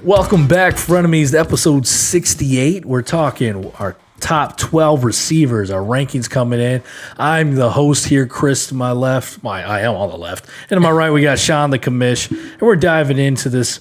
Welcome back, Frenemies, to episode 68. We're talking our top 12 receivers, our rankings coming in. I'm the host here, Chris, to my left. I am on the left. And to my right, we got Sean, the commish. And we're diving into this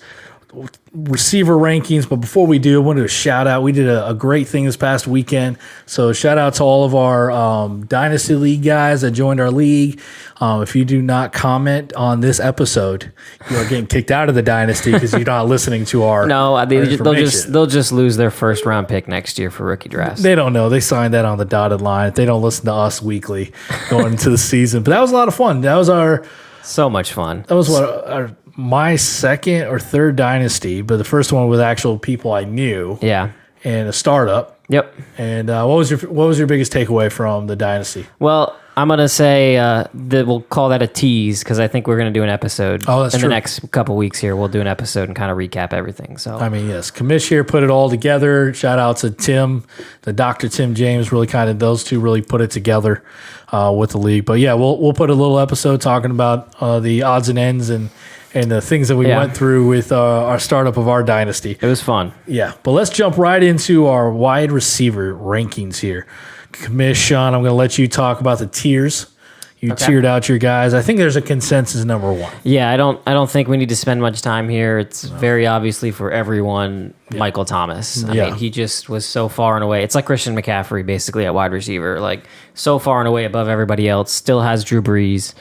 receiver rankings. But before we do, I wanted to shout out. We did a great thing this past weekend. So shout out to all of our Dynasty League guys that joined our league. If you do not comment on this episode, you are getting kicked out of the Dynasty because you're not listening to our they'll just lose their first round pick next year for rookie drafts. They don't know. They signed that on the dotted line. They don't listen to us weekly going into the season. But that was a lot of fun. That was so much fun. That was my second or third Dynasty, but the first one with actual people I knew. Yeah. And a startup. Yep. And what was your biggest takeaway from the Dynasty? Well, I'm gonna say that we'll call that a tease because I think we're gonna do an episode. The next couple weeks here. We'll do an episode and kind of recap everything. So yes, Commish here put it all together. Shout out to Tim, the Dr. Tim James. Really those two really put it together with the league. But yeah, we'll put a little episode talking about the odds and ends and the things that we went through with our startup of our Dynasty. It was fun. Yeah, but let's jump right into our wide receiver rankings here. Commish, Sean, I'm going to let you talk about the tiers. You tiered out your guys. I think there's a consensus number one. Yeah, I don't think we need to spend much time here. It's very obviously for everyone, Michael Thomas. I mean, he just was so far and away. It's like Christian McCaffrey, basically, at wide receiver. Like, so far and away above everybody else. Still has Drew Brees.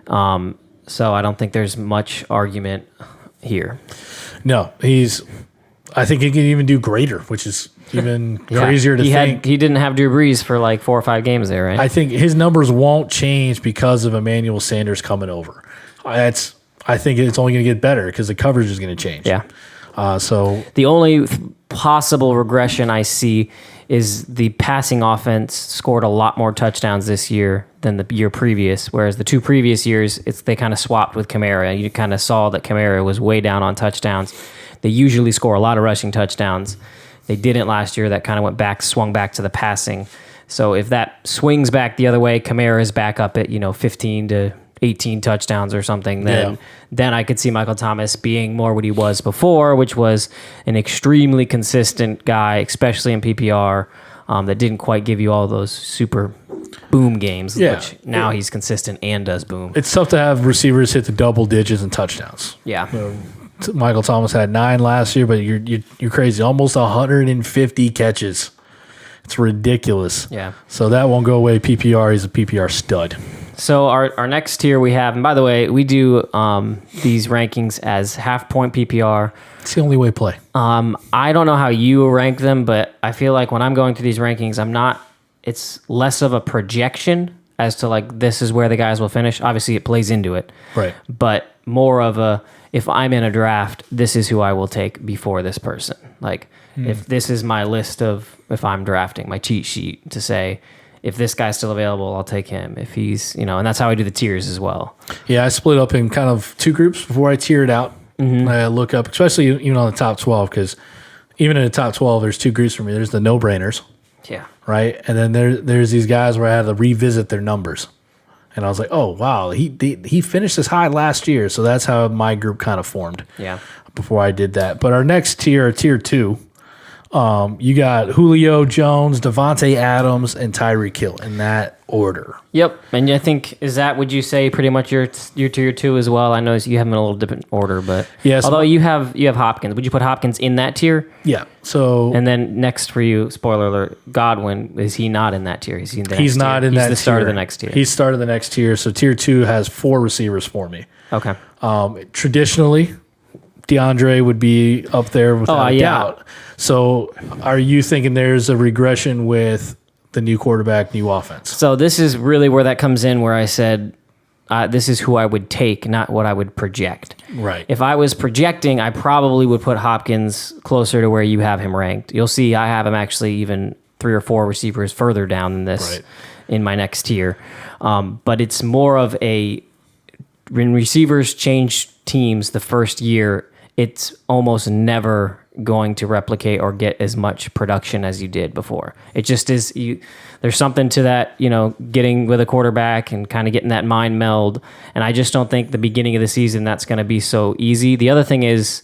Mm-hmm. So I don't think there's much argument here. No, I think he can even do greater, which is even crazier to think. He didn't have Drew Brees for like 4 or 5 games there, right? I think his numbers won't change because of Emmanuel Sanders coming over. I think it's only going to get better because the coverage is going to change. Yeah. So the only possible regression I see is the passing offense scored a lot more touchdowns this year than the year previous, whereas the 2 previous years, they kind of swapped with Kamara. You kind of saw that Kamara was way down on touchdowns. They usually score a lot of rushing touchdowns. They didn't last year. That kind of swung back to the passing. So if that swings back the other way, Kamara is back up at 15 to 18 touchdowns or something, then I could see Michael Thomas being more what he was before, which was an extremely consistent guy, especially in PPR, that didn't quite give you all those super boom games, which now he's consistent and does boom. It's tough to have receivers hit the double digits in touchdowns. Yeah. Michael Thomas had 9 last year, but you're crazy. Almost 150 catches. It's ridiculous. Yeah. So that won't go away. PPR, he's a PPR stud. So our next tier we have, and by the way, we do these rankings as half-point PPR. It's the only way to play. I don't know how you rank them, but I feel like when I'm going through these rankings, it's less of a projection as to like this is where the guys will finish. Obviously, it plays into it. Right. But more of a, if I'm in a draft, this is who I will take before this person. Like, if this is my list of, if I'm drafting, my cheat sheet to say, if this guy's still available, I'll take him. If he's, and that's how I do the tiers as well. Yeah, I split up in kind of 2 groups before I tier it out. Mm-hmm. I look up, especially even on the top 12, because even in the top 12, there's 2 groups for me. There's the no-brainers. Yeah. Right? And then there's these guys where I had to revisit their numbers. And I was like, oh, wow, he finished this high last year. So that's how my group kind of formed. Yeah. Before I did that. But our next tier 2, you got Julio Jones, Devontae Adams, and Tyreek Hill in that order. Yep. And I think, would you say pretty much your tier 2 as well? I know you have them in a little different order, but yes. Although you have Hopkins, would you put Hopkins in that tier? Yeah. So and then next for you, spoiler alert, Godwin, is he not in that tier? Is he in the He's not tier? in that tier. He's the start of the next tier. He's start of the next tier. So tier 2 has 4 receivers for me. Okay. Traditionally, DeAndre would be up there without a doubt. So are you thinking there's a regression with the new quarterback, new offense? So this is really where that comes in, where I said this is who I would take, not what I would project. Right. If I was projecting, I probably would put Hopkins closer to where you have him ranked. You'll see I have him actually even 3 or 4 receivers further down than this in my next tier. But it's more of when receivers change teams the first year, it's almost never going to replicate or get as much production as you did before. It just is. There's something to that, getting with a quarterback and kind of getting that mind meld. And I just don't think the beginning of the season that's going to be so easy. The other thing is,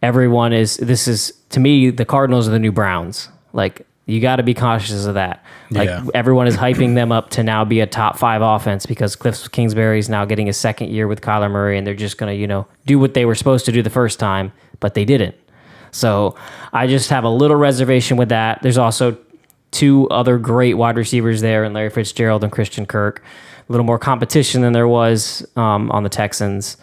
everyone this is, to me, the Cardinals are the new Browns. Like, you got to be cautious of that. Like, everyone is hyping them up to now be a top 5 offense because Cliff Kingsbury is now getting his second year with Kyler Murray, and they're just going to, do what they were supposed to do the first time, but they didn't. So I just have a little reservation with that. There's also 2 other great wide receivers there in Larry Fitzgerald and Christian Kirk. A little more competition than there was on the Texans.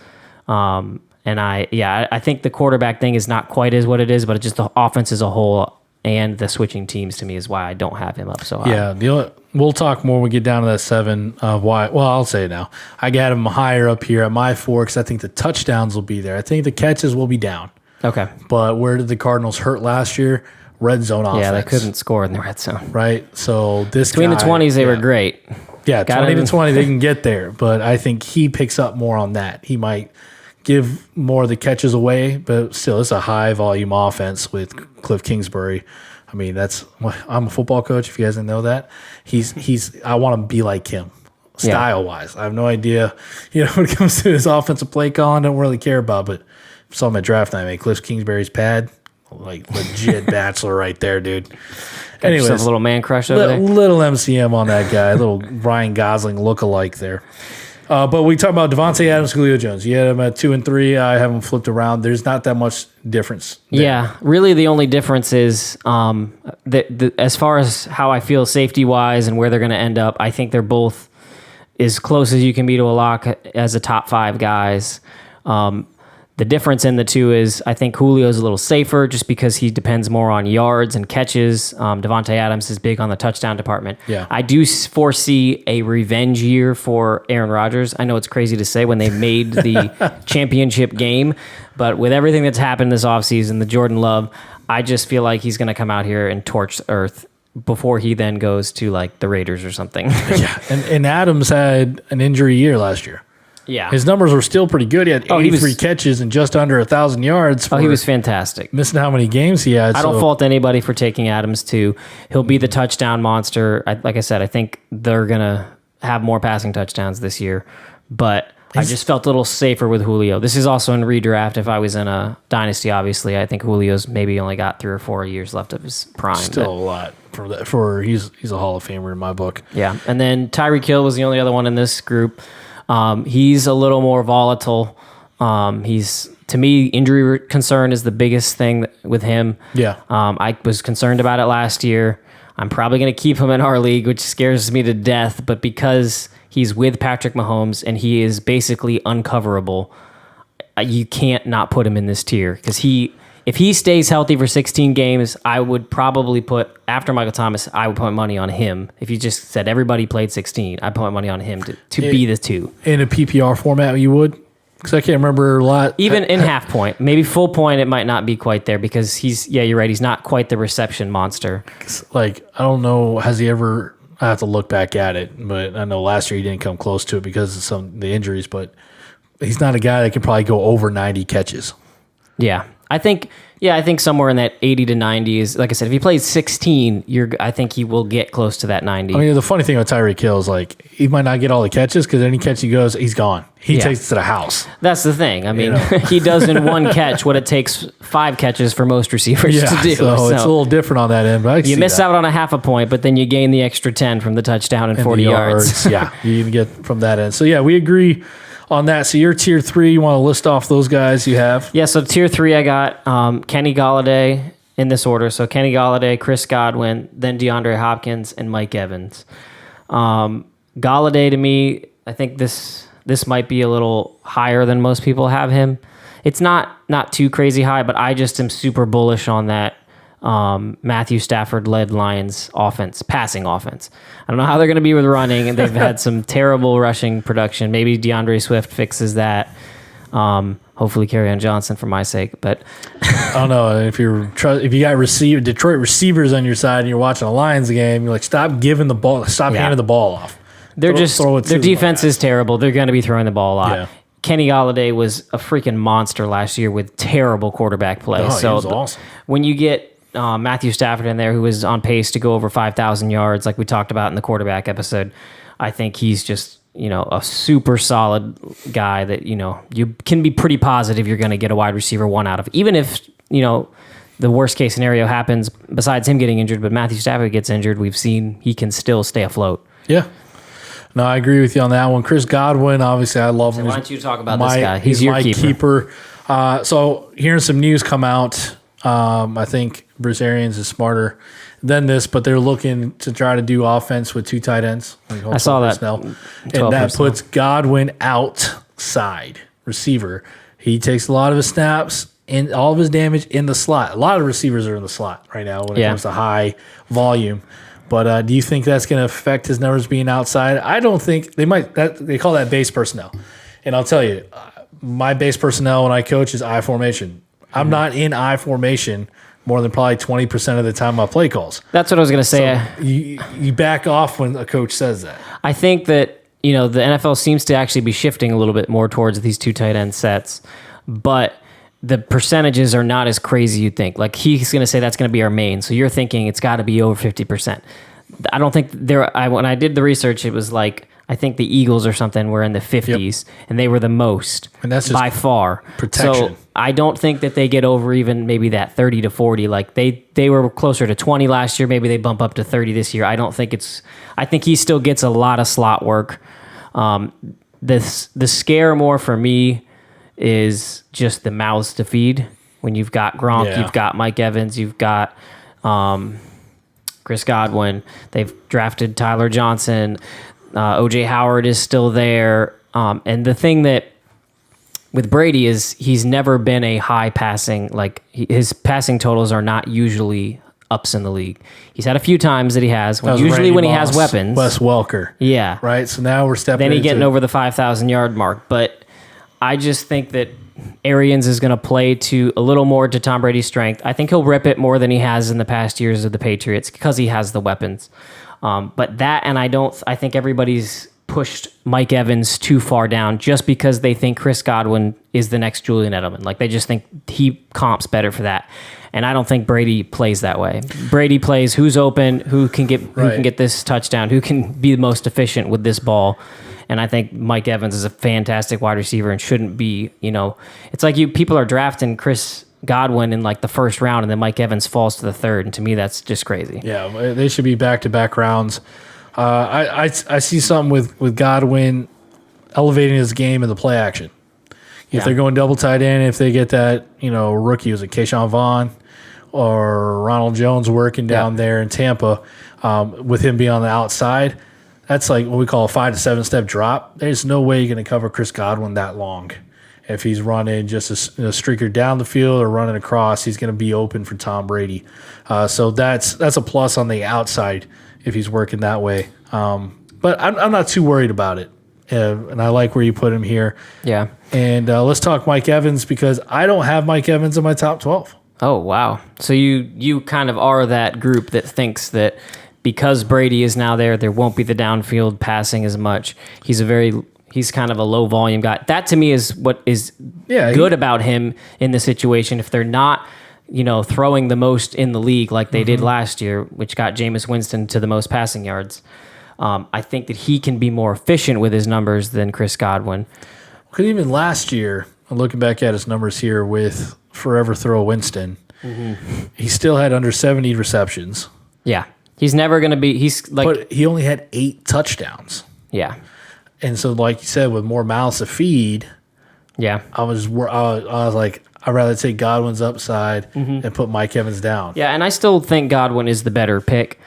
And I think the quarterback thing is not quite as what it is, but it's just the offense as a whole and the switching teams to me is why I don't have him up so high. Yeah, we'll talk more when we get down to that 7 of why. Well, I'll say it now. I got him higher up here at my 4 because I think the touchdowns will be there. I think the catches will be down. Okay. But where did the Cardinals hurt last year? Red zone offense. Yeah, they couldn't score in the red zone. Right? So Between the 20s, they were great. Yeah, 20 to 20, they can get there. But I think he picks up more on that. He might give more of the catches away, but still, it's a high-volume offense with Cliff Kingsbury. I mean, I'm a football coach, if you guys didn't know that. I want to be like him, style-wise. I have no idea, when it comes to his offensive play calling, I don't really care about, but saw him at draft night, man. Cliff Kingsbury's pad, like legit bachelor right there, dude. Anyways, a little man crush over there. Little MCM on that guy, little Ryan Gosling look-alike there. But we talk about Devontae Adams, Julio Jones. You had him at 2 and 3. I have them flipped around. There's not that much difference there. Yeah, really the only difference is as far as how I feel safety-wise and where they're going to end up, I think they're both as close as you can be to a lock as a top 5 guys. The difference in the two is I think Julio's a little safer just because he depends more on yards and catches. Devontae Adams is big on the touchdown department. Yeah. I do foresee a revenge year for Aaron Rodgers. I know it's crazy to say when they made the championship game, but with everything that's happened this offseason, the Jordan Love, I just feel like he's going to come out here and torch the earth before he then goes to like the Raiders or something. Yeah, and Adams had an injury year last year. Yeah. His numbers were still pretty good. He had 83 catches and just under 1,000 yards. He was fantastic. Missing how many games he had. I don't fault anybody for taking Adams too. He'll be the touchdown monster. Like I said, I think they're going to have more passing touchdowns this year. But I just felt a little safer with Julio. This is also in redraft. If I was in a dynasty, obviously, I think Julio's maybe only got 3 or 4 years left of his prime. Still a lot for that. He's a Hall of Famer in my book. Yeah. And then Tyreek Hill was the only other one in this group. He's a little more volatile. To me, injury concern is the biggest thing with him. Yeah. I was concerned about it last year. I'm probably going to keep him in our league, which scares me to death. But because he's with Patrick Mahomes and he is basically uncoverable, you can't not put him in this tier because if he stays healthy for 16 games, I would probably after Michael Thomas, I would put money on him. If you just said everybody played 16, I'd put money on him to be the 2. In a PPR format, you would? Because I can't remember a lot. Even in half point. Maybe full point, it might not be quite there because you're right, he's not quite the reception monster. Like, I don't know, has he ever, I have to look back at it, but I know last year he didn't come close to it because of the injuries, but he's not a guy that can probably go over 90 catches. Yeah. I think somewhere in that 80 to 90 is, like I said, if he plays 16, I think he will get close to that 90. I mean, the funny thing about Tyreek Hill is like he might not get all the catches because any catch he goes, he's gone. He takes it to the house. That's the thing. I mean, he does in one catch what it takes 5 catches for most receivers to do. So it's a little different on that end. But you miss out on a half a point, but then you gain the extra 10 from the touchdown and 40 yards. Yeah, you even get from that end. So yeah, we agree on that. So you're tier 3. You want to list off those guys you have? Yeah, so tier 3, I got Kenny Golladay in this order. So Kenny Golladay, Chris Godwin, then DeAndre Hopkins, and Mike Evans. Golladay, to me, I think this might be a little higher than most people have him. It's not too crazy high, but I just am super bullish on that Matthew Stafford-led Lions passing offense. I don't know how they're going to be with running, and they've had some terrible rushing production. Maybe DeAndre Swift fixes that. Hopefully Kerryon Johnson for my sake, but I don't know if you got Detroit receivers on your side and you're watching a Lions game, you're like, stop giving the ball, handing the ball off. Their defense is terrible. They're going to be throwing the ball a lot. Yeah. Kenny Golladay was a freaking monster last year with terrible quarterback play. He was awesome. When you get Matthew Stafford in there, who is on pace to go over 5,000 yards, like we talked about in the quarterback episode, I think he's just a super solid guy that you can be pretty positive you're going to get a wide receiver 1 out of. Even if the worst case scenario happens besides him getting injured, but Matthew Stafford gets injured, we've seen he can still stay afloat. Yeah. No, I agree with you on that one. Chris Godwin, obviously, I love him. Why don't you talk about this guy? He's your my keeper. So hearing some news come out, I think Bruce Arians is smarter than this, but they're looking to try to do offense with 2 tight ends. I saw that. And that puts Godwin outside receiver. He takes a lot of his snaps and all of his damage in the slot. A lot of receivers are in the slot right now when it comes to high volume. But do you think that's going to affect his numbers being outside? I don't think they might. They call that base personnel, and I'll tell you, my base personnel when I coach is I formation. I'm not in I formation more than probably 20% of the time I play calls. That's what I was going to say. So you back off when a coach says that. I think that the NFL seems to actually be shifting a little bit more towards these 2 tight end sets, but the percentages are not as crazy you'd think. Like he's going to say that's going to be our main. So you're thinking it's got to be over 50%. I don't think when I did the research, it was like, I think the Eagles or something were in the 50s and they were the most and that's just by far. Protection. So I don't think that they get over even maybe that 30 to 40. Like they were closer to 20 last year. Maybe they bump up to 30 this year. I think he still gets a lot of slot work. The scare more for me is just the mouths to feed. When you've got Gronk, you've got Mike Evans, you've got Chris Godwin. They've drafted Tyler Johnson. OJ Howard is still there. And the thing that with Brady is he's never been a high passing, his passing totals are not usually ups in the league. He's had a few times that he has. Usually when he has weapons. Wes Welker. Yeah. Right? So now we're stepping Then he's getting over the 5,000 yard mark. But I just think that Arians is going to play a little more to Tom Brady's strength. I think he'll rip it more than he has in the past years of the Patriots because he has the weapons. But that, and I think everybody's pushed Mike Evans too far down just because they think Chris Godwin is the next Julian Edelman. Like they just think he comps better for that. And I don't think Brady plays that way. Brady plays who's open, who can get this touchdown, who can be the most efficient with this ball. And I think Mike Evans is a fantastic wide receiver and shouldn't be, it's like people are drafting Chris Godwin in like the first round and then Mike Evans falls to the third. And to me, that's just crazy. Yeah, they should be back-to-back rounds. I see something with Godwin elevating his game in the play action. If they're going double tight end, if they get that, rookie, was it Keyshawn Vaughn or Ronald Jones working down there in Tampa with him being on the outside, that's like what we call a 5 to 7 step drop. There's no way you're going to cover Chris Godwin that long. If he's running just a streaker down the field or running across, he's going to be open for Tom Brady. So that's a plus on the outside if he's working that way. But I'm not too worried about it. And I like where you put him here. Yeah. And let's talk Mike Evans because I don't have Mike Evans in my top 12. Oh, wow. So you kind of are that group that thinks that because Brady is now there won't be the downfield passing as much. He's kind of a low volume guy. That to me is what is good about him in the situation. If they're not, throwing the most in the league like they did last year, which got Jameis Winston to the most passing yards, I think that he can be more efficient with his numbers than Chris Godwin. Because even last year, looking back at his numbers here with Forever Throw Winston, he still had under 70 receptions. Yeah. He's never going to be, but he only had 8 touchdowns. Yeah. And so, like you said, with more mouths to feed, I was like, I'd rather take Godwin's upside and put Mike Evans down. Yeah, and I still think Godwin is the better pick,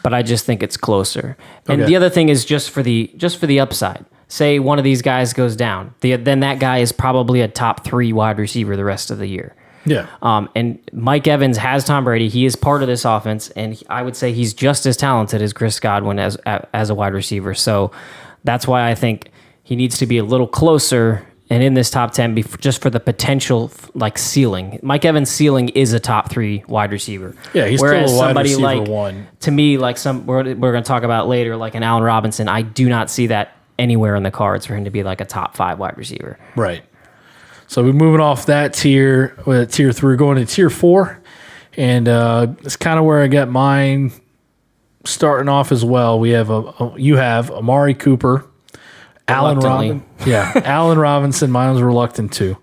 but I just think it's closer. And the other thing is just for the upside. Say one of these guys goes down, then that guy is probably a top 3 wide receiver the rest of the year. Yeah. And Mike Evans has Tom Brady. He is part of this offense, and I would say he's just as talented as Chris Godwin as a wide receiver. So that's why I think he needs to be a little closer and in this top 10 just for the potential ceiling. Mike Evans' ceiling is a top 3 wide receiver. Yeah, he's Whereas still a wide somebody receiver 1. To me, we're going to talk about later, like an Allen Robinson, I do not see that anywhere in the cards for him to be like a top 5 wide receiver. Right. So we're moving off that tier, with tier 3, going to tier 4. And it's kind of where I got mine starting off as well. We have you have Amari Cooper, Allen Robinson. Yeah, Allen Robinson. Mine was reluctant too.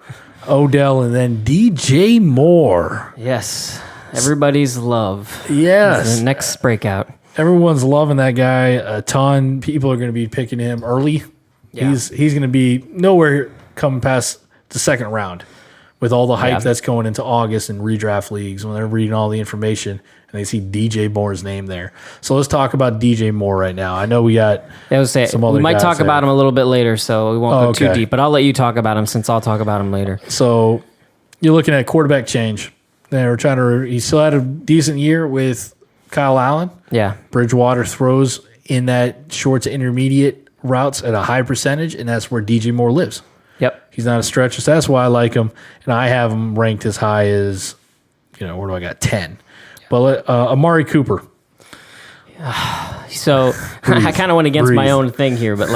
Odell, and then DJ Moore. Yes. Everybody's love. Yes. The next breakout. Everyone's loving that guy a ton. People are going to be picking him early. Yeah. He's going to be nowhere coming past the second round with all the hype that's going into August and redraft leagues when they're reading all the information and they see DJ Moore's name there. So let's talk about DJ Moore right now. I know we got some other we might guys talk there. about him a little bit later, so we won't go too deep, but I'll let you talk about him since I'll talk about him later. So you're looking at quarterback change. He still had a decent year with Kyle Allen. Yeah. Bridgewater throws in that short to intermediate routes at a high percentage, and that's where DJ Moore lives. Yep. He's not a stretcher, so that's why I like him. And I have him ranked as high as, where do I got? 10. But Amari Cooper. So I kind of went against my Breathe. own thing here, but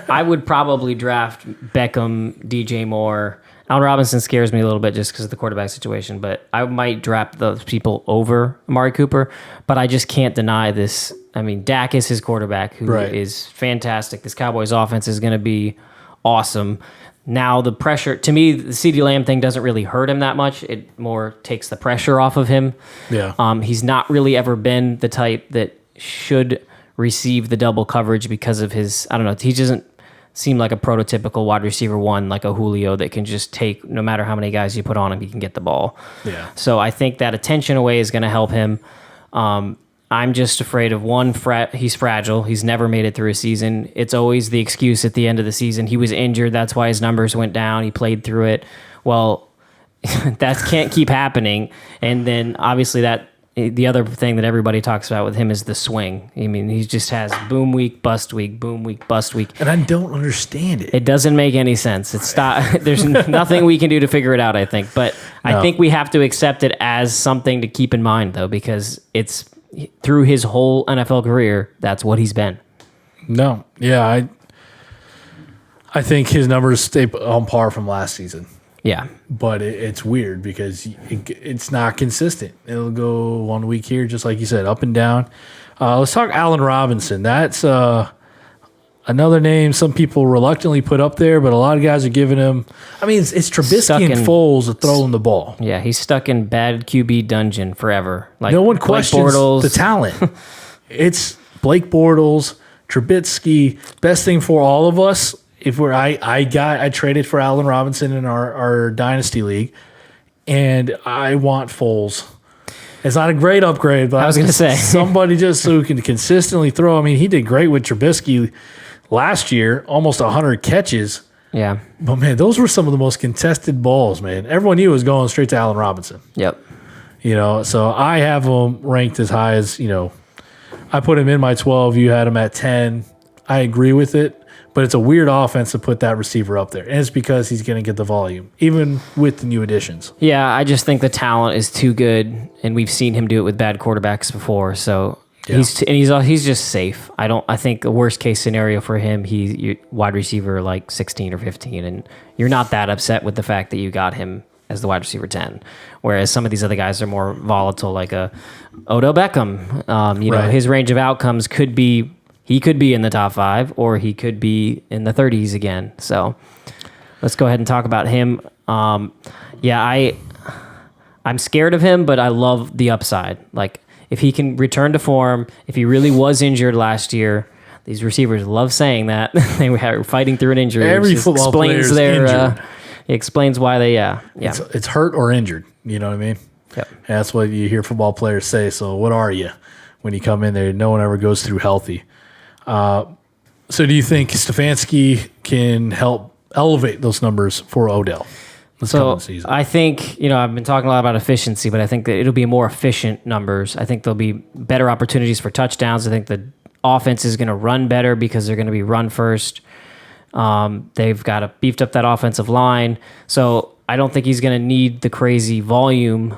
I would probably draft Beckham, DJ Moore. Allen Robinson scares me a little bit just because of the quarterback situation, but I might draft those people over Amari Cooper, but I just can't deny this. I mean, Dak is his quarterback, who is fantastic. This Cowboys offense is going to be awesome. Now, the pressure, to me, the CeeDee Lamb thing doesn't really hurt him that much. It more takes the pressure off of him. Yeah. He's not really ever been the type that should receive the double coverage because of his, I don't know, he doesn't seem like a prototypical wide receiver one, like a Julio that can just take, no matter how many guys you put on him, he can get the ball. Yeah. So I think that attention away is going to help him. I'm just afraid of he's fragile. He's never made it through a season. It's always the excuse at the end of the season. He was injured. That's why his numbers went down. He played through it. Well, that can't keep happening. And then obviously the other thing that everybody talks about with him is the swing. I mean, he just has boom week, bust week, boom week, bust week. And I don't understand it. It doesn't make any sense. There's nothing we can do to figure it out, I think. But I think we have to accept it as something to keep in mind, though, because it's through his whole NFL career, that's what he's been. No. Yeah, I think his numbers stay on par from last season. Yeah. But it's weird because it's not consistent. It'll go 1 week here, just like you said, up and down. Let's talk Allen Robinson. That's another name some people reluctantly put up there, but a lot of guys are giving him. I mean, it's Trubisky and Foles are throwing the ball. Yeah, he's stuck in bad QB dungeon forever. Like no one questions the talent. It's Blake Bortles, Trubisky. Best thing for all of us. If I traded for Allen Robinson in our dynasty league, and I want Foles. It's not a great upgrade, but I was going to say somebody just who can consistently throw. I mean, he did great with Trubisky last year, almost 100 catches. Yeah, but man, those were some of the most contested balls. Man, everyone knew it was going straight to Allen Robinson. Yep. So I have him ranked as high as I put him in my 12. You had him at 10. I agree with it. But it's a weird offense to put that receiver up there. And it's because he's going to get the volume, even with the new additions. Yeah, I just think the talent is too good, and we've seen him do it with bad quarterbacks before. So he's just safe. I think the worst case scenario for him, he's wide receiver like 16 or 15, and you're not that upset with the fact that you got him as the wide receiver 10. Whereas some of these other guys are more volatile, like a Odell Beckham. His range of outcomes could be. He could be in the top 5, or he could be in the 30s again. So let's go ahead and talk about him. I'm scared of him, but I love the upside. Like, if he can return to form, if he really was injured last year, these receivers love saying that. They were fighting through an injury. Every football player is injured. It explains why they, It's hurt or injured. You know what I mean? Yep. And that's what you hear football players say. So what are you when you come in there? No one ever goes through healthy. So do you think Stefanski can help elevate those numbers for Odell this coming season? I think, I've been talking a lot about efficiency, but I think that it'll be more efficient numbers. I think there'll be better opportunities for touchdowns. I think the offense is going to run better because they're going to be run first. They've got beefed up that offensive line. So I don't think he's going to need the crazy volume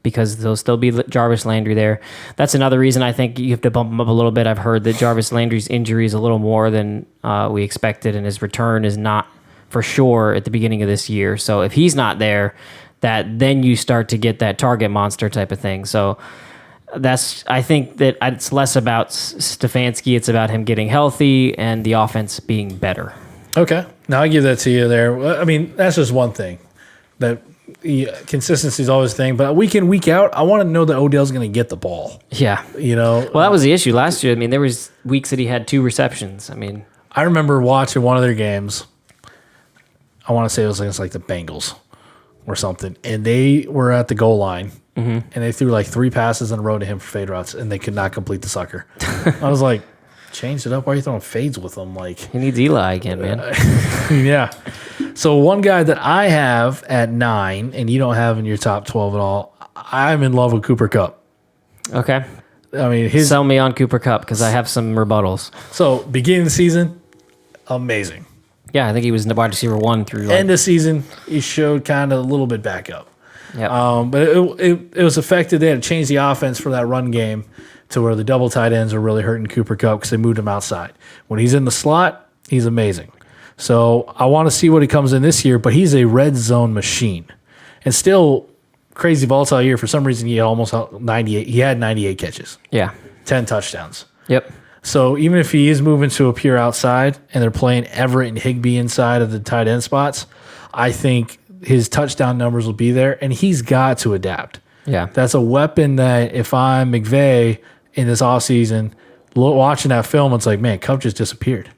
because there'll still be Jarvis Landry there. That's another reason I think you have to bump him up a little bit. I've heard that Jarvis Landry's injury is a little more than we expected, and his return is not for sure at the beginning of this year. So if he's not there, then you start to get that target monster type of thing. So I think that it's less about Stefanski. It's about him getting healthy and the offense being better. Okay. Now I give that to you there. I mean, that's just one thing. that consistency is always a thing. But week in, week out, I want to know that Odell's going to get the ball. Yeah. Well, that was the issue last year. I mean, there was weeks that he had 2 receptions. I mean, I remember watching one of their games. I want to say it was against like the Bengals or something. And they were at the goal line. And they threw like 3 passes in a row to him for fade routes, and they could not complete the sucker. I was like, change it up. Why are you throwing fades with them? Like, he needs Eli again, man. yeah. So one guy that I have at 9, and you don't have in your top 12 at all, I'm in love with Cooper Kupp. Okay. I mean, sell me on Cooper Kupp because I have some rebuttals. So beginning of the season, amazing. Yeah, I think he was the wide receiver 1 through end of season. He showed kind of a little bit back up. Yeah. But it was effective. They had to change the offense for that run game to where the double tight ends are really hurting Cooper Kupp because they moved him outside. When he's in the slot, he's amazing. So I want to see what he comes in this year, but he's a red zone machine. And still crazy volatile year. For some reason, he had almost 98. He had 98 catches. Yeah. 10 touchdowns. Yep. So even if he is moving to a pure outside and they're playing Everett and Higbee inside of the tight end spots, I think his touchdown numbers will be there, and he's got to adapt. Yeah. That's a weapon that if I'm McVay in this offseason, watching that film, it's like, man, Kupp just disappeared.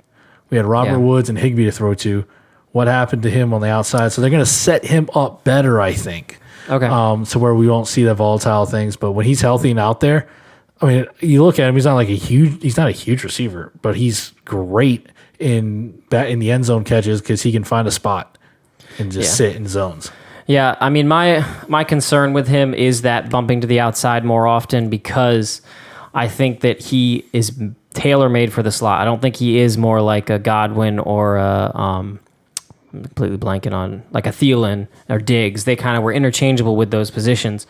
We had Robert Woods and Higbee to throw to. What happened to him on the outside? So they're going to set him up better, I think. Okay. To where we won't see the volatile things. But when he's healthy and out there, I mean, you look at him, he's not a huge receiver, but he's great in the end zone catches because he can find a spot and just sit in zones. Yeah, I mean, my concern with him is that bumping to the outside more often because I think that he is tailor-made for the slot. I don't think he is more like a Godwin or I'm completely blanking on, like a Thielen or Diggs. They kind of were interchangeable with those positions,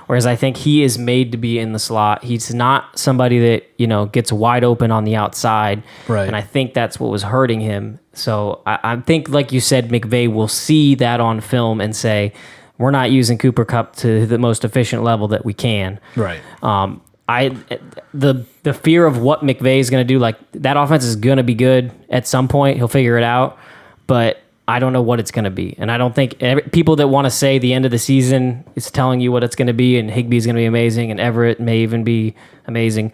whereas I think he is made to be in the slot. He's not somebody that, gets wide open on the outside, right? And I think that's what was hurting him. So I think, like you said, McVay will see that on film and say, we're not using Cooper Kupp to the most efficient level that we can. Right. The fear of what McVay is going to do, like that offense is going to be good at some point. He'll figure it out, but I don't know what it's going to be. And I don't think people that want to say the end of the season is telling you what it's going to be, and Higbee's going to be amazing, and Everett may even be amazing.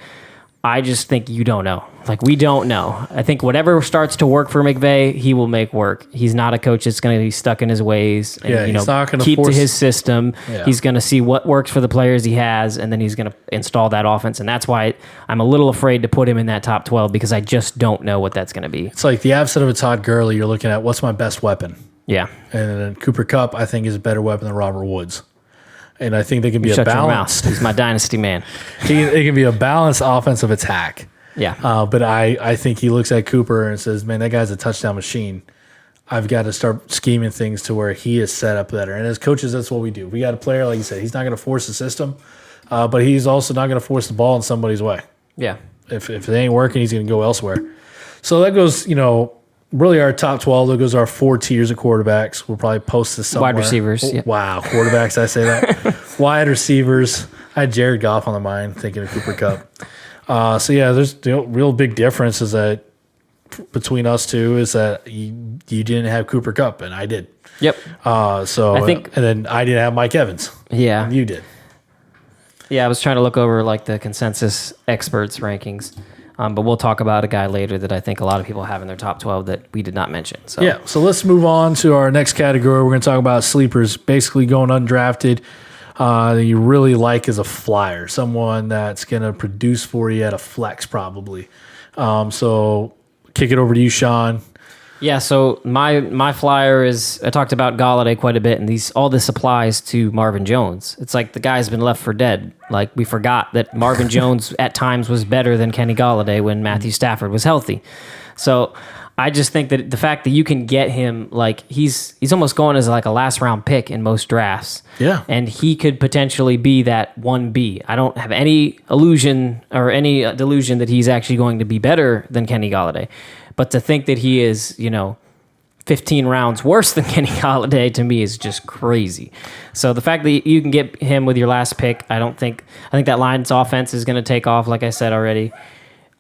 I just think you don't know. Like, we don't know. I think whatever starts to work for McVay, he will make work. He's not a coach that's going to be stuck in his ways and he's not gonna keep force to his system. Yeah. He's going to see what works for the players he has, and then he's going to install that offense. And that's why I'm a little afraid to put him in that top 12 because I just don't know what that's going to be. It's like the absence of a Todd Gurley. You're looking at what's my best weapon. Yeah. And then Cooper Kupp, I think, is a better weapon than Robert Woods. And I think they can be Shut a your balanced. mouth. He's my dynasty man. It can be a balanced offensive attack. Yeah. But I think he looks at Cooper and says, man, that guy's a touchdown machine. I've got to start scheming things to where he is set up better. And as coaches, that's what we do. We got a player, like you said, he's not going to force the system, but he's also not going to force the ball in somebody's way. Yeah. If it ain't working, he's going to go elsewhere. So that goes, really our top 12. That goes our 4 tiers of quarterbacks. We'll probably post this somewhere. Wide receivers. Oh, yeah. Wow, quarterbacks, I say that. Wide receivers. I had Jared Goff on the mind thinking of Cooper Kupp. There's real big difference is that between us two is that you didn't have Cooper Kupp and I did. Yep. I think, and then I didn't have Mike Evans. Yeah. And you did. Yeah, I was trying to look over like the consensus experts rankings, but we'll talk about a guy later that I think a lot of people have in their top 12 that we did not mention. So let's move on to our next category. We're going to talk about sleepers, basically going undrafted. That you really like as a flyer, someone that's going to produce for you at a flex probably. So kick it over to you, Sean. Yeah, so my flyer is, I talked about Galladay quite a bit, and all this applies to Marvin Jones. It's like the guy's been left for dead. Like, we forgot that Marvin Jones at times was better than Kenny Galladay when Matthew Stafford was healthy. So I just think that the fact that you can get him, like, he's almost going as like a last round pick in most drafts. Yeah. And he could potentially be that 1B. I don't have any illusion or any delusion that he's actually going to be better than Kenny Galladay. But to think that he is, 15 rounds worse than Kenny Galladay to me is just crazy. So the fact that you can get him with your last pick, I think that Lions offense is going to take off, like I said already.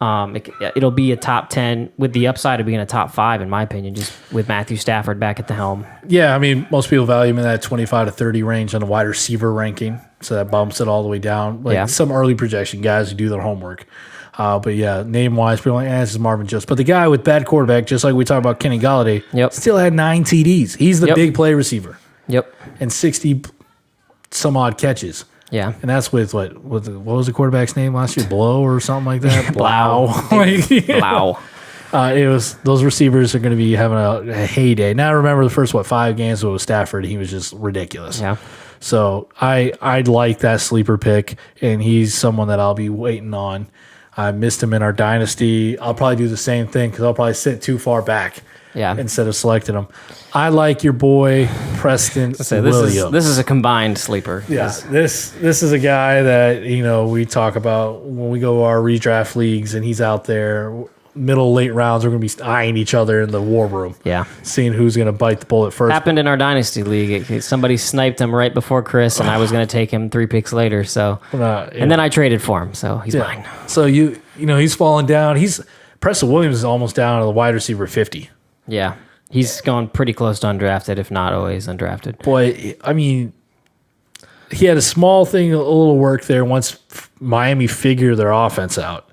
It'll be a top 10 with the upside of being a top 5, in my opinion, just with Matthew Stafford back at the helm. Yeah, I mean, most people value him in that 25 to 30 range on the wide receiver ranking, so that bumps it all the way down. Like some early projection guys who do their homework. But yeah, name-wise, people are like, this is Marvin Jones. But the guy with bad quarterback, just like we talked about Kenny Golladay, still had 9 TDs. He's the big play receiver. Yep. And 60-some-odd catches. Yeah. And that's with what was the quarterback's name last year? Blow or something like that? Blau. Blau. Those receivers are going to be having a heyday. Now, I remember the first 5 games with Stafford, he was just ridiculous. Yeah. So I'd like that sleeper pick, and he's someone that I'll be waiting on. I missed him in our dynasty. I'll probably do the same thing because I'll probably sit too far back. Yeah. Instead of selecting him. I like your boy Preston Williams. This is a combined sleeper. Yeah. This is a guy that, we talk about when we go to our redraft leagues and he's out there. Middle, late rounds, we're going to be eyeing each other in the war room. Yeah. Seeing who's going to bite the bullet first. Happened in our dynasty league. Somebody sniped him right before Chris, and I was going to take him 3 picks later. So, and then I traded for him, so he's mine. So he's falling down. Preston Williams is almost down to the wide receiver 50. Yeah. He's gone pretty close to undrafted, if not always undrafted. Boy, I mean, he had a small thing, a little work there once Miami figured their offense out.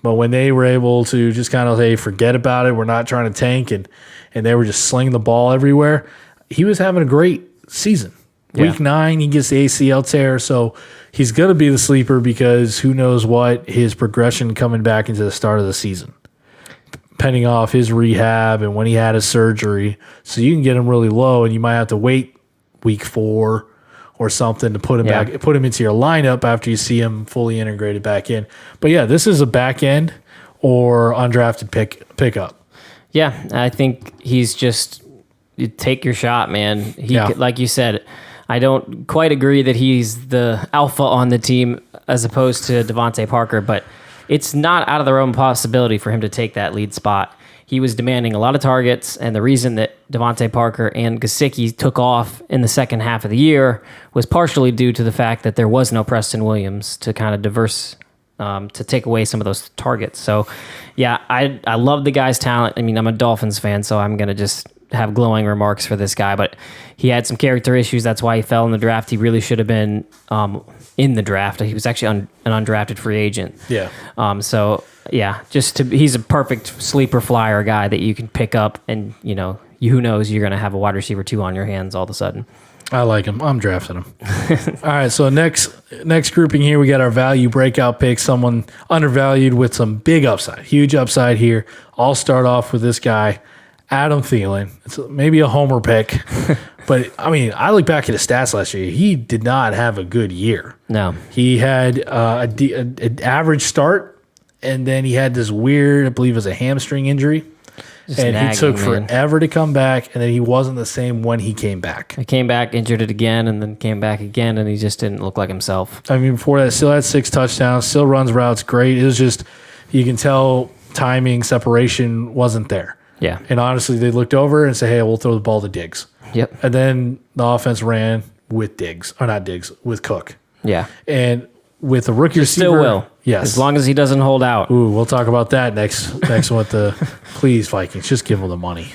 But when they were able to just kind of say, forget about it, we're not trying to tank, and they were just slinging the ball everywhere, he was having a great season. Week 9, he gets the ACL tear, so he's going to be the sleeper because who knows what his progression coming back into the start of the season. Depending off his rehab and when he had his surgery. So you can get him really low, and you might have to wait week 4 or something to put him back, put him into your lineup after you see him fully integrated back in. But yeah, this is a back end or undrafted pickup. Yeah, I think he's just you take your shot, man. Like you said, I don't quite agree that he's the alpha on the team as opposed to Devontae Parker, but it's not out of the realm of possibility for him to take that lead spot. He was demanding a lot of targets, and the reason that Devontae Parker and Gesicki took off in the second half of the year was partially due to the fact that there was no Preston Williams to kind of to take away some of those targets. So, yeah, I love the guy's talent. I mean, I'm a Dolphins fan, so I'm going to just have glowing remarks for this guy, but he had some character issues. That's why he fell in the draft. He really should have been in the draft. He was actually an undrafted free agent. Yeah. So yeah, he's a perfect sleeper flyer guy that you can pick up, and who knows, you're going to have a wide receiver 2 on your hands all of a sudden. I like him. I'm drafting him. All right, so next grouping here, we got our value breakout pick, someone undervalued with some big upside, huge upside here. I'll start off with this guy, Adam Thielen. It's maybe a homer pick, but I mean, I look back at his stats last year. He did not have a good year. No. He had an average start, and then he had this weird, I believe it was a hamstring injury. Just and nagging, he took forever to come back, and then he wasn't the same when he came back. He came back, injured it again, and then came back again, and he just didn't look like himself. I mean, before that, still had 6 touchdowns, still runs routes great. It was just, you can tell timing, separation wasn't there. Yeah. And honestly, they looked over and said, hey, we'll throw the ball to Diggs. Yep. And then the offense ran with with Cook. Yeah. And with the rookie receiver. Still will. Yes. As long as he doesn't hold out. Ooh, we'll talk about that next one with the please, Vikings, just give him the money.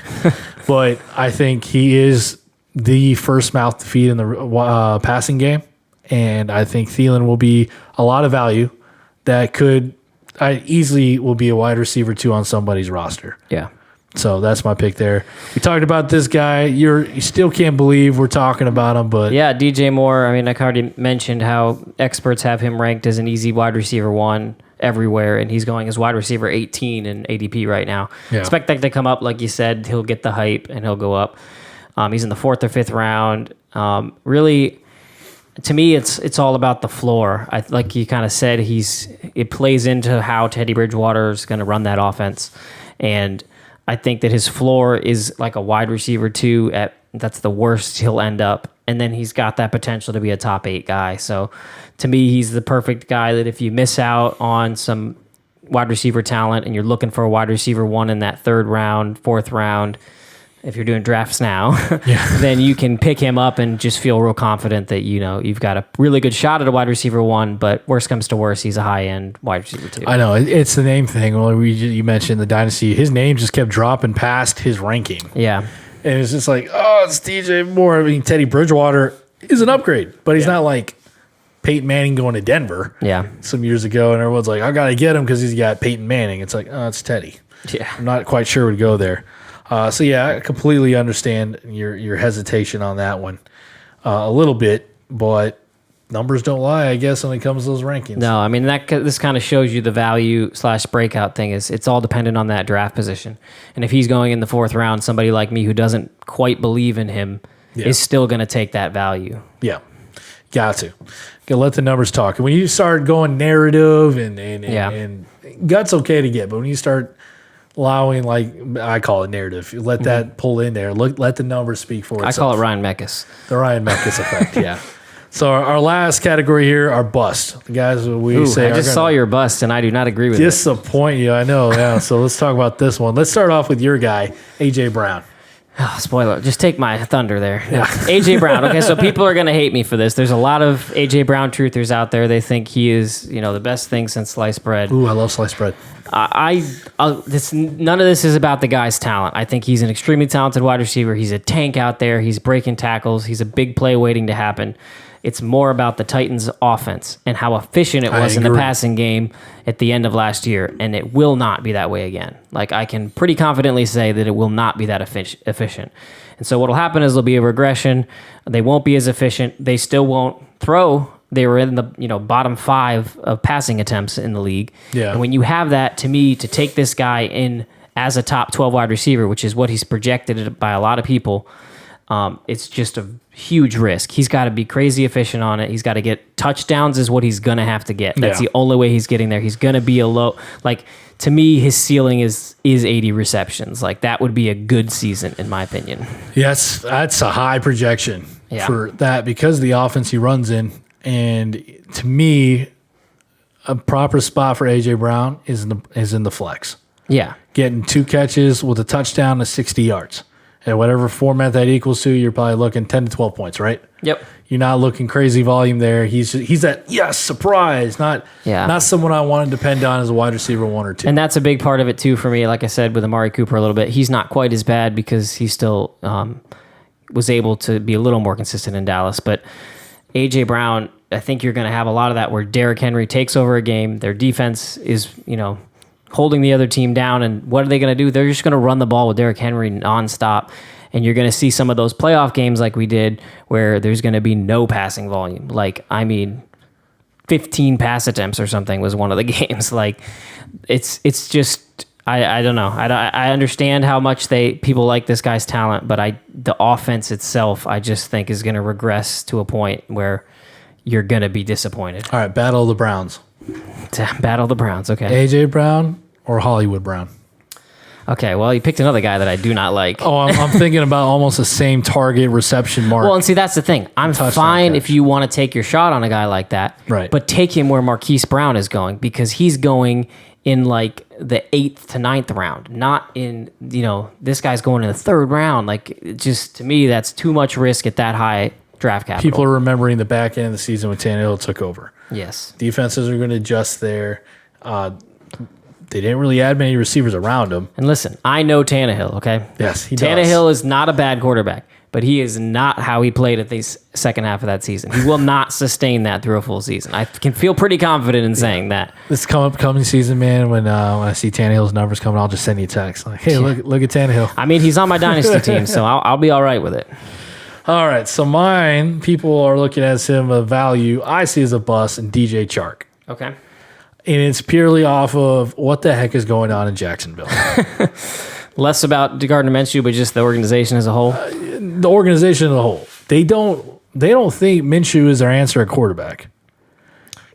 But I think he is the first mouth to feed in the passing game. And I think Thielen will be a lot of value that easily will be a wide receiver 2 on somebody's roster. Yeah. So that's my pick there. We talked about this guy. You still can't believe we're talking about him, but yeah, DJ Moore. I mean, I already mentioned how experts have him ranked as an easy wide receiver 1 everywhere, and he's going as wide receiver 18 in ADP right now. Yeah. Expect that to come up, like you said. He'll get the hype and he'll go up. He's in the 4th or 5th round. Really, to me, it's all about the floor. Like you kind of said, it plays into how Teddy Bridgewater is going to run that offense, and I think that his floor is like a wide receiver 2. That's the worst he'll end up. And then he's got that potential to be a top 8 guy. So to me, he's the perfect guy that if you miss out on some wide receiver talent and you're looking for a wide receiver 1 in that 3rd round, 4th round, if you're doing drafts now, Yeah. then you can pick him up and just feel real confident that, you've got a really good shot at a wide receiver 1, but worst comes to worst, he's a high-end wide receiver 2. I know. It's the name thing. Well, you mentioned the dynasty. His name just kept dropping past his ranking. Yeah. And it's just like, oh, it's DJ Moore. I mean, Teddy Bridgewater is an upgrade, but he's not like Peyton Manning going to Denver some years ago, and everyone's like, I got to get him because he's got Peyton Manning. It's like, oh, it's Teddy. Yeah. I'm not quite sure would go there. So, yeah, I completely understand your hesitation on that one a little bit, but numbers don't lie, I guess, when it comes to those rankings. No, I mean, this kind of shows you the value / breakout thing is it's all dependent on that draft position. And if he's going in the 4th round, somebody like me who doesn't quite believe in him is still going to take that value. Yeah, got to. Gotta let the numbers talk. And when you start going narrative and gut's okay to get, but when you start allowing, like I call it narrative, you let that pull in there. Let the numbers speak for itself. I call it Ryan Meckes. The Ryan Meckes effect, yeah. So our last category here are bust. The guys we say I just saw your bust, and I do not agree with it. Disappoint you, I know. Yeah. So let's talk about this one. Let's start off with your guy, AJ Brown. Oh, spoiler. Just take my thunder there. Yeah. AJ Brown. Okay, so people are going to hate me for this. There's a lot of AJ Brown truthers out there. They think he is, the best thing since sliced bread. Ooh, I love sliced bread. None of this is about the guy's talent. I think he's an extremely talented wide receiver. He's a tank out there. He's breaking tackles. He's a big play waiting to happen. It's more about the Titans' offense and how efficient it was in the passing game at the end of last year, and it will not be that way again. Like, I can pretty confidently say that it will not be that efficient. And so what will happen is there'll be a regression. They won't be as efficient. They still won't throw. They were in the bottom 5 of passing attempts in the league. Yeah. And when you have that, to me, to take this guy in as a top 12 wide receiver, which is what he's projected by a lot of people, it's just a huge risk. He's got to be crazy efficient on it. He's got to get touchdowns is what he's going to have to get. That's the only way he's getting there. He's going to be to me, his ceiling is 80 receptions. Like, that would be a good season, in my opinion. Yes, that's a high projection for that because of the offense he runs in. And to me, a proper spot for AJ Brown is in the flex. Yeah. Getting 2 catches with a touchdown to 60 yards. And whatever format that equals to, you're probably looking 10 to 12 points, right? Yep. You're not looking crazy volume there. He's that, surprise, not someone I want to depend on as a wide receiver 1 or 2. And that's a big part of it, too, for me. Like I said, with Amari Cooper a little bit, he's not quite as bad because he still was able to be a little more consistent in Dallas. But A.J. Brown, I think you're going to have a lot of that where Derrick Henry takes over a game. Their defense is, holding the other team down, and what are they going to do? They're just going to run the ball with Derrick Henry nonstop, and you're going to see some of those playoff games like we did where there's going to be no passing volume. 15 pass attempts or something was one of the games. Like, it's just I don't know. I understand how much people like this guy's talent, but the offense itself I just think is going to regress to a point where you're going to be disappointed. All right, battle of the Browns. Battle the Browns, okay. AJ Brown or Hollywood Brown? Okay, well, you picked another guy that I do not like. Oh, I'm thinking about almost the same target reception mark. Well, and see, that's the thing. I'm fine if you want to take your shot on a guy like that. Right. But take him where Marquise Brown is going, because he's going in like the 8th to 9th round, not in, this guy's going in the 3rd round. Like, just to me, that's too much risk at that high draft capital. People are remembering the back end of the season when Tannehill took over. Yes. Defenses are going to adjust there. They didn't really add many receivers around him. And listen, I know Tannehill, okay? Yes, he Tannehill does. is not a bad quarterback, but he is not how he played at the second half of that season. He will not sustain that through a full season. I can feel pretty confident in saying that. This coming season, man, when I see Tannehill's numbers coming, I'll just send you a text. Like, hey, look at Tannehill. I mean, he's on my dynasty team, so I'll be all right with it. All right, so mine, people are looking at him a value I see as a bust in DJ Chark. Okay. And it's purely off of what the heck is going on in Jacksonville. Less about Gardner Minshew, but just the organization as a whole. The organization as a whole. They don't think Minshew is their answer at quarterback.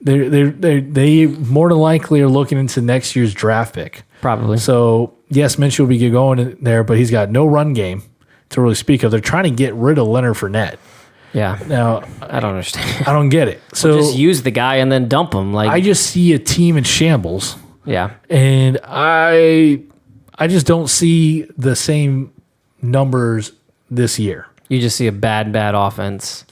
They more than likely are looking into next year's draft pick. Probably. So yes, Minshew will be going in there, but he's got no run game to really speak of. They're trying to get rid of Leonard Fournette. Yeah. Now, I don't understand. I don't get it. So just use the guy and then dump him. Like, I just see a team in shambles. Yeah. And I just don't see the same numbers this year. You just see a bad offense.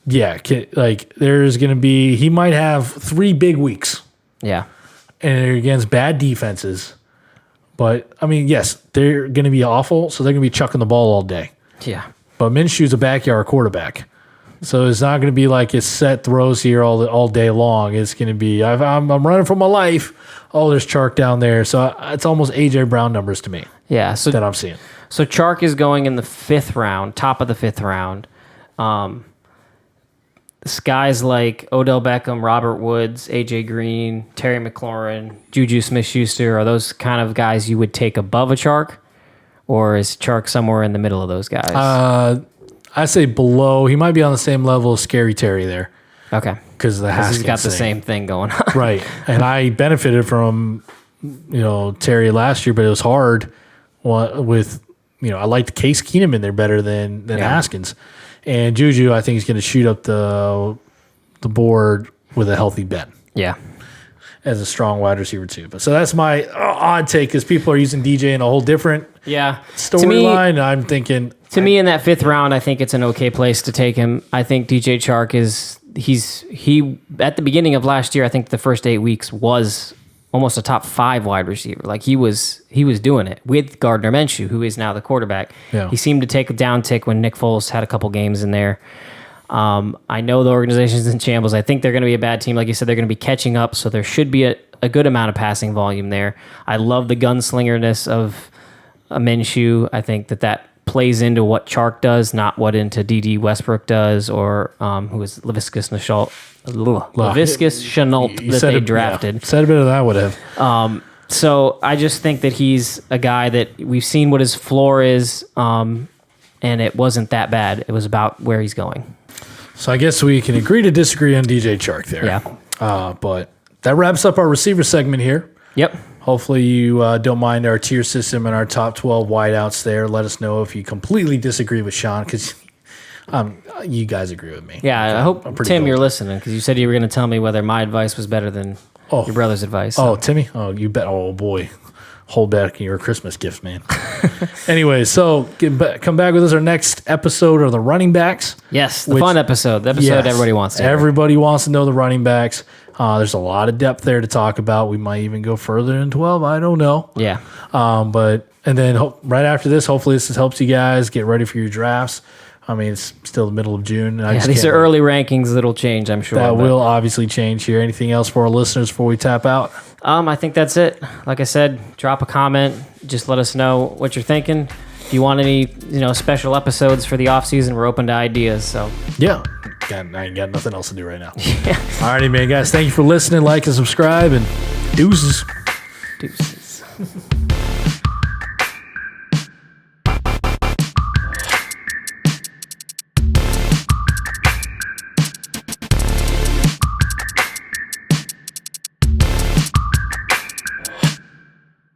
Yeah, like there's going to be, he might have 3 big weeks. Yeah. And they're against bad defenses. But, I mean, yes, they're going to be awful, so they're going to be chucking the ball all day. Yeah. But Minshew's a backyard quarterback. So it's not going to be like it's set throws here all day long. It's going to be, I'm running for my life. Oh, there's Chark down there. So it's almost A.J. Brown numbers to me. Yeah. So that I'm seeing. So Chark is going in the 5th round, top of the 5th round. Guys like Odell Beckham, Robert Woods, A.J. Green, Terry McLaurin, Juju Smith-Schuster, are those kind of guys you would take above a Chark? Or is Chark somewhere in the middle of those guys? I say below. He might be on the same level as Scary Terry there. Okay. Because he's got the same thing going on. Right. And I benefited from, Terry last year, but it was hard with, I liked Case Keenum in there better than Haskins. And Juju, I think, is going to shoot up the board with a healthy Ben. Yeah. As a strong wide receiver, too. But so that's my odd take, because people are using DJ in a whole different storyline. I'm thinking. To me, in that 5th round, I think it's an okay place to take him. I think DJ Chark he at the beginning of last year, I think the first 8 weeks was almost a top 5 wide receiver. Like he was doing it with Gardner Minshew, who is now the quarterback. Yeah. He seemed to take a down tick when Nick Foles had a couple games in there. I know the organization's in shambles. I think they're going to be a bad team. Like you said, they're going to be catching up, so there should be a good amount of passing volume there. I love the gunslingerness of Minshew. I think that plays into what Chark does, not what into D.D. Westbrook does, or who is Laviscus Chenault that they drafted. Yeah, said it better than I would have. So I just think that he's a guy that we've seen what his floor is, and it wasn't that bad. It was about where he's going. So I guess we can agree to disagree on DJ Chark there. Yeah. But that wraps up our receiver segment here. Yep. Hopefully you don't mind our tier system and our top 12 wideouts there. Let us know if you completely disagree with Sean, because you guys agree with me. Yeah, I hope, Tim, you're listening, because you said you were going to tell me whether my advice was better than your brother's advice. So. Oh, Timmy? Oh, you bet. Oh, boy. Hold back your Christmas gift, man. Anyway, so come back with us. Our next episode are the running backs. Yes, the fun episode. The episode everybody wants to hear. Everybody wants to know the running backs. There's a lot of depth there to talk about. We might even go further than 12. I don't know. Yeah. And then right after this, hopefully this helps you guys get ready for your drafts. I mean, it's still the middle of June. These are early rankings that'll change, I'm sure. That will obviously change here. Anything else for our listeners before we tap out? I think that's it. Like I said, drop a comment. Just let us know what you're thinking. If you want any, special episodes for the offseason, we're open to ideas. So yeah, I ain't got nothing else to do right now. Yeah. All righty, man, guys. Thank you for listening. Like and subscribe, and deuces. Deuces.